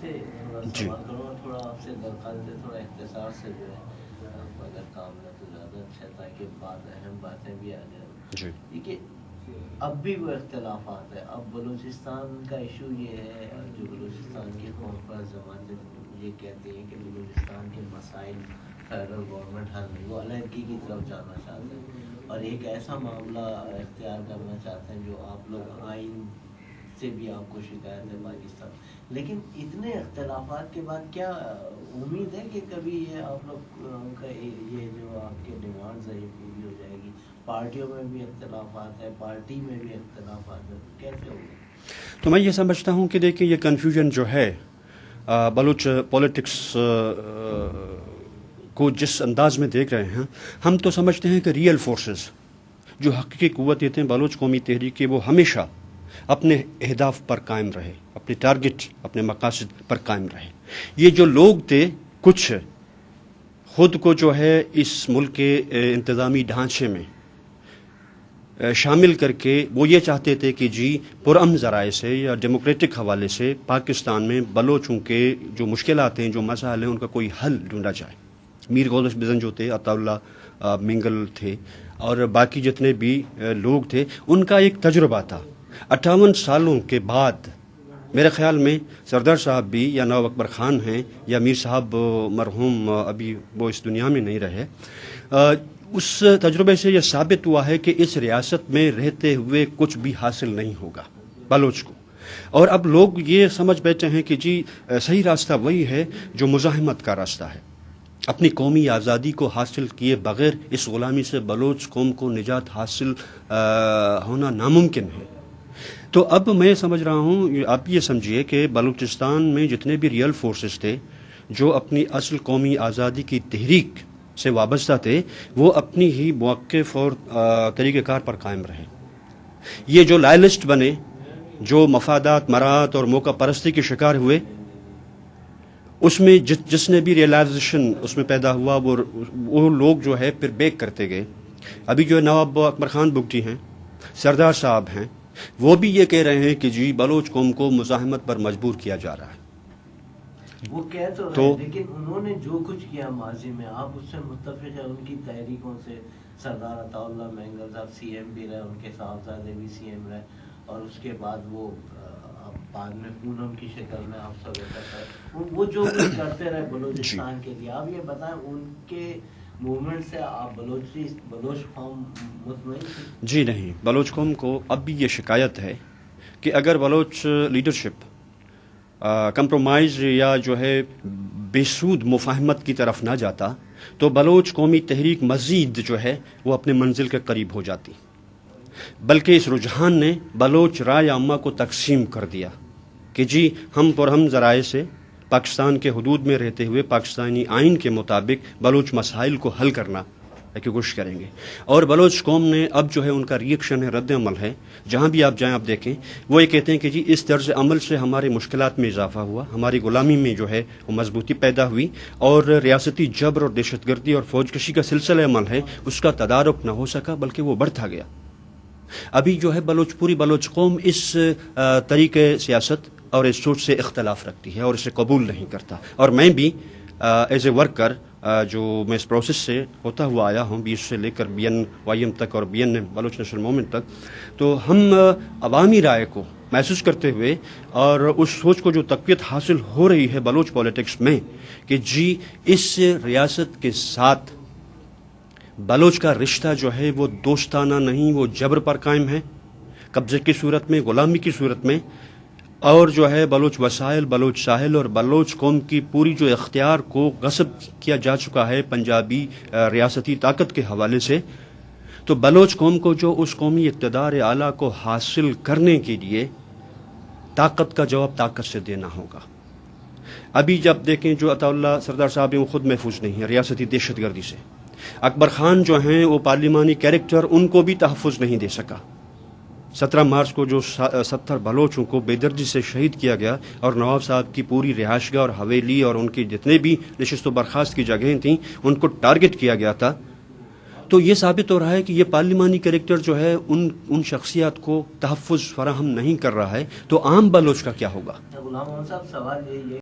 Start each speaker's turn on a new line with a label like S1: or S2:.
S1: سے سوال کروں اور تھوڑا آپ سے درخواست ہے تھوڑا اختصار سے جو ہے اگر کام ہے تو زیادہ اچھا تاکہ بعض اہم باتیں بھی آ جائیں. دیکھیے اب بھی وہ اختلافات ہیں. اب بلوچستان کا ایشو یہ ہے جو بلوچستان کی قوم پر زمان سے یہ کہتے ہیں کہ بلوچستان کے مسائل فیڈرل گورنمنٹ حل نہیں, وہ علیحدگی کی طرف جانا چاہتے ہیں اور ایک ایسا معاملہ اختیار کرنا چاہتے ہیں جو آپ لوگ آئین سے بھی آپ کو شکایت ہے پاکستان. لیکن اتنے اختلافات کے بعد کیا امید ہے کہ کبھی یہ آپ لوگ کا یہ جو آپ کے ڈیمانڈز ہے یہ پوری ہو جائے گی؟ پارٹیوں میں بھی اختلافات ہے, پارٹی میں بھی اختلافات ہے, کیسے ہوگا؟
S2: تو میں یہ سمجھتا ہوں کہ دیکھیں یہ کنفیوژن جو ہے بلوچ پولیٹکس کو جس انداز میں دیکھ رہے ہیں, ہم تو سمجھتے ہیں کہ ریئل فورسز جو حقیقی قوتیں ہیں بلوچ قومی تحریک کی, وہ ہمیشہ اپنے اہداف پر قائم رہے, اپنے ٹارگٹ اپنے مقاصد پر قائم رہے. یہ جو لوگ تھے کچھ خود کو جو ہے اس ملک کے انتظامی ڈھانچے میں شامل کر کے وہ یہ چاہتے تھے کہ جی پرامن ذرائع سے یا ڈیموکریٹک حوالے سے پاکستان میں بلوچوں کے جو مشکلات ہیں جو مسائل ہیں ان کا کوئی حل ڈھونڈا جائے. میر غوث بزن جو تھے, عطا اللہ منگل تھے اور باقی جتنے بھی لوگ تھے, ان کا ایک تجربہ تھا. 58 سالوں کے بعد میرے خیال میں سردار صاحب بھی یا نواب اکبر خان ہیں یا میر صاحب مرحوم ابھی وہ اس دنیا میں نہیں رہے, اس تجربے سے یہ ثابت ہوا ہے کہ اس ریاست میں رہتے ہوئے کچھ بھی حاصل نہیں ہوگا بلوچ کو. اور اب لوگ یہ سمجھ بیٹھے ہیں کہ جی صحیح راستہ وہی ہے جو مزاحمت کا راستہ ہے. اپنی قومی آزادی کو حاصل کیے بغیر اس غلامی سے بلوچ قوم کو نجات حاصل ہونا ناممکن ہے. تو اب میں سمجھ رہا ہوں, آپ یہ سمجھیے کہ بلوچستان میں جتنے بھی ریئل فورسز تھے جو اپنی اصل قومی آزادی کی تحریک سے وابستہ تھے, وہ اپنی ہی موقف اور طریقہ کار پر قائم رہے. یہ جو لائلسٹ بنے, جو مفادات مراعات اور موقع پرستی کے شکار ہوئے, اس میں جس نے بھی ریئلائزیشن اس میں پیدا ہوا وہ لوگ جو ہے پھر بیک کرتے گئے. ابھی جو نواب اکبر خان بگٹی ہیں, سردار صاحب ہیں, وہ بھی یہ کہہ رہے ہیں کہ جی بلوچ قوم کو مزاحمت پر مجبور کیا جا رہا ہے.
S1: وہ کہہ تو رہے ہیں, لیکن انہوں نے جو کچھ کیا ماضی میں آپ اس سے متفق ہیں؟ ان کی تحریکوں سے سردار عطا اللہ منگل صاحب سی ایم بھی رہے, ان کے صاحبزادے بھی سی ایم رہے, اور اس کے بعد وہ بعد میں پونم کی شکل میں آپ سب وہ جو کرتے رہے بلوچستان کے لیے. آپ یہ بتائیں ان کے موومنٹ سے آپ بلوچ قوم مطمئن تھی؟
S2: جی نہیں, بلوچ قوم کو اب بھی یہ شکایت ہے کہ اگر بلوچ لیڈرشپ کمپرومائز یا جو ہے بے سود مفاہمت کی طرف نہ جاتا تو بلوچ قومی تحریک مزید جو ہے وہ اپنے منزل کے قریب ہو جاتی. بلکہ اس رجحان نے بلوچ رائے عامہ کو تقسیم کر دیا کہ جی ہم پرہم ذرائع سے پاکستان کے حدود میں رہتے ہوئے پاکستانی آئین کے مطابق بلوچ مسائل کو حل کرنا کی کوشش کریں گے. اور بلوچ قوم نے اب جو ہے ان کا ریئیکشن ہے, رد عمل ہے, جہاں بھی آپ جائیں آپ دیکھیں وہ یہ کہتے ہیں کہ جی اس طرز عمل سے ہمارے مشکلات میں اضافہ ہوا, ہماری غلامی میں جو ہے وہ مضبوطی پیدا ہوئی, اور ریاستی جبر اور دہشت گردی اور فوج کشی کا سلسلہ عمل ہے اس کا تدارک نہ ہو سکا بلکہ وہ بڑھتا گیا. ابھی جو ہے پوری بلوچ قوم اس طریقے سیاست اور اس سوچ سے اختلاف رکھتی ہے اور اسے قبول نہیں کرتا. اور میں بھی ایز اے ورکر جو میں اس پروسیس سے ہوتا ہوا آیا ہوں 20 سے لے کر BNYM تک اور BNM بلوچ نیشنل موومنٹ تک, تو ہم عوامی رائے کو محسوس کرتے ہوئے اور اس سوچ کو جو تقویت حاصل ہو رہی ہے بلوچ پولیٹکس میں کہ جی اس ریاست کے ساتھ بلوچ کا رشتہ جو ہے وہ دوستانہ نہیں, وہ جبر پر قائم ہے, قبضے کی صورت میں, غلامی کی صورت میں, اور جو ہے بلوچ وسائل, بلوچ ساحل اور بلوچ قوم کی پوری جو اختیار کو غصب کیا جا چکا ہے پنجابی ریاستی طاقت کے حوالے سے. تو بلوچ قوم کو جو اس قومی اقتدار اعلیٰ کو حاصل کرنے کے لیے طاقت کا جواب طاقت سے دینا ہوگا. ابھی جب دیکھیں جو عطا اللہ سردار صاحب ہیں وہ خود محفوظ نہیں ہیں ریاستی دہشت گردی سے. اکبر خان جو ہیں وہ پارلیمانی کیریکٹر, ان کو بھی تحفظ نہیں دے سکا. 17 مارچ کو جو 70 بلوچوں کو بے دردی سے شہید کیا گیا اور نواب صاحب کی پوری رہائش گاہ اور حویلی اور ان کی جتنے بھی نشست و برخاست کی جگہیں تھیں ان کو ٹارگٹ کیا گیا تھا. تو یہ ثابت ہو رہا ہے کہ یہ پارلیمانی کیریکٹر جو ہے ان شخصیات کو تحفظ فراہم نہیں کر رہا ہے. تو عام بلوچ کا کیا ہوگا؟
S1: غلام محمد صاحب سوال یہی ہے